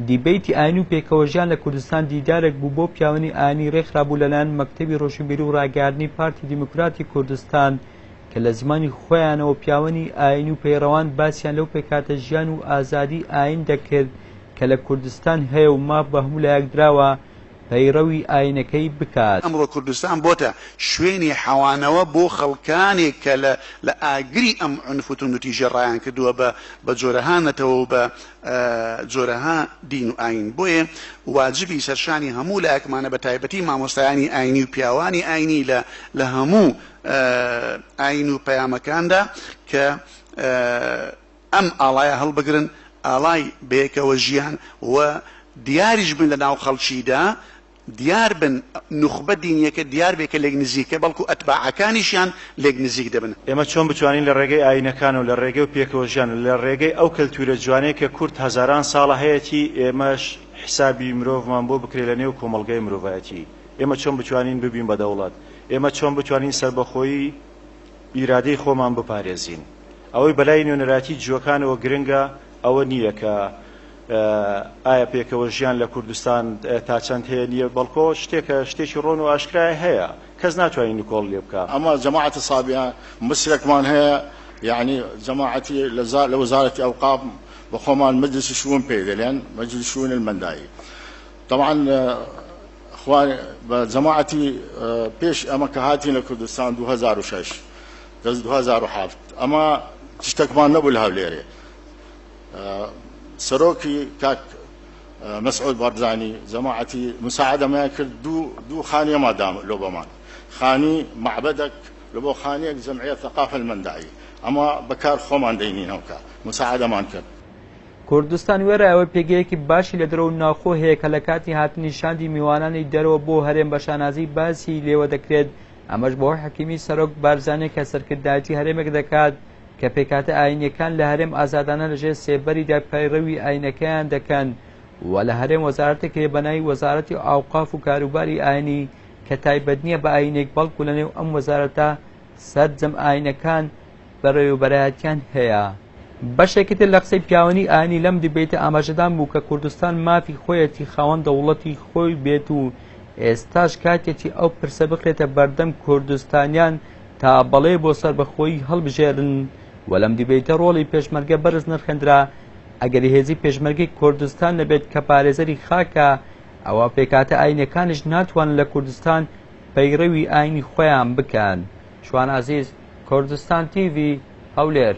دیبیتی ئاین و پێکەوەژیان لە کوردستان دیدارێک بوو بۆ پیاوەنی ئاینی ڕێکخرابوو لەلایەن مەکتەبی ڕۆشنبیری و ڕاگەیاندنی پارتی دیموکراتی کوردستان کە لە زمانی خۆیانەوە پیاوەنی ئاین و پەیڕەوان باسییان لەو پێکاتە ژیان و ئازادی ئاین دەکرد کە لە کوردستان هەیە و ماف بە هەموو لایەک دراوە پەیڕەوی ئاینەکەی بکات. ئەمڕۆ کوردستان بۆتە شوێنی حەوانەوە بۆ خەڵکانێک کە لە ئاگری ئەم عنف و نوتیژە ڕایان کردووە بە جۆرەهانەتەوە و بە جۆرەها دین و ئاین. بۆیە واجبی سەرشانی هەموو لایەکمانە بە تایبەتی مامۆستایانی ئاینی و پیاوانی ئاینی لە هەموو ئاین و پەیامەکاندا کە ئەم ئاڵایە هەڵبگرن، ئاڵای بەیەکەوە ژیان و دیاریش بن لە ناو خەڵکیدا، دیار بن نوخبە دینیەکە دیار بێ کە لێک نزیکە، بەڵکو ئەتباعەکانیشیان لێک نزیک دەبن. ئێمە چۆن بتوانین لە ڕێگەی ئاینەکان و لە ڕێگەی و پێکەوەژیان لە ڕێگەی ئەو کەلتورە جوانەیە کە کورد هەزاران ساڵە هەیەی ئێمەش حسابی مرۆڤمان بۆ بکرێت لە نێو کۆمەڵگەی مرۆڤایەتی، ئێمە چۆن بتوانین ببین بە دەوڵەت، ئێمە چۆن بتوانین سەربەخۆیی ئیرادەی خۆمان بپارێزین. ئەوەی بەلای نوێنەراتی جووەکانەوە گرنگە ئەوە نییە کە ئایا پێکەوەژیان لە کوردستان تا چەند هەیە نییە، بەڵکۆ شتێکی ڕۆن و ئاشکرای هەیە، کەس ناتوانین کۆڵ لێ بکە. ئەمە جەماعەتی سابیان مسلێکمان هەیە، یعنی جەماعەتی لە وەزارەتی ئەوقاف بە خۆمان مەجلسی شوون پێ دەڵێن، مەجلسی شوون المەندایی. طبعا بە جەماعەتی پێش ئەمە کە هاتین لە کوردستان 2006 2007 ئەمە شتێکمان نەبوو لە هەولێرێ. سەرۆکی کاک مەسعود بارزانی جەماعەتی مساعدەمان کرد، دوو خانیەمان دام لۆ بەمان، خانی معبەدێک لە بۆ خانیەک جەمعیەت ثەقافە المەندایی، ئەمە بەکار خۆمان دەینینەوە مساعدەمان کرد. کوردستان وێرە ئەوە پێگەیەکی باشی لە دەرەوە ناوخۆ هەیە کە لە کاتی هاتنی شاندی میوانانی دەرەوە بۆ هەرێم بە شانازی باسی لێوە دەکرێت، ئەمەش بۆ حەکیمی سەرۆک بارزانێک کە سەرکردایەتی هەرێمێک دەکات کە پێکاتە ئاینیەکان لە هەرێم ئازادانە لەژێر سێبەریدا پەیڕەوی ئاینەکەیان دەکەن و لە هەرێم وەزارەتێک بەناوی وەزارەتی ئاوقاف و کاروباری ئاینی کە تایبەت نییە بە ئاینێک بەڵکو لەنێو ئەم وەزارەتە سەرجەم ئاینەکان بەڕێوەبەرایەتیان هەیە. بەشێکی تر لە قسەی پیاوەنی ئاینی لەم دیبێتە ئاماژەدان بوو کە کوردستان مافی خۆیەتی خاوەن دەوڵەتی خۆی بێت و ئێستاش کاتێکی ئەو پرسە بخرێتە بەردەم کوردستانیان تا بەڵێ بۆ سەربەخۆیی هەڵبژێرن و لەم دیبێتە ڕۆڵی پێشمەرگە بەرز نرخێنرا ئەگەری هێزی پێشمەرگەی کوردستان نەبێت کە پارێزەری خاکە ئەوە پێکاتە ئاینەکانش ناتوانن لە کوردستان پەیڕەوی ئاینی خۆیان بکەن. شوان عەزیز، کوردستان تیڤی، هەولێر.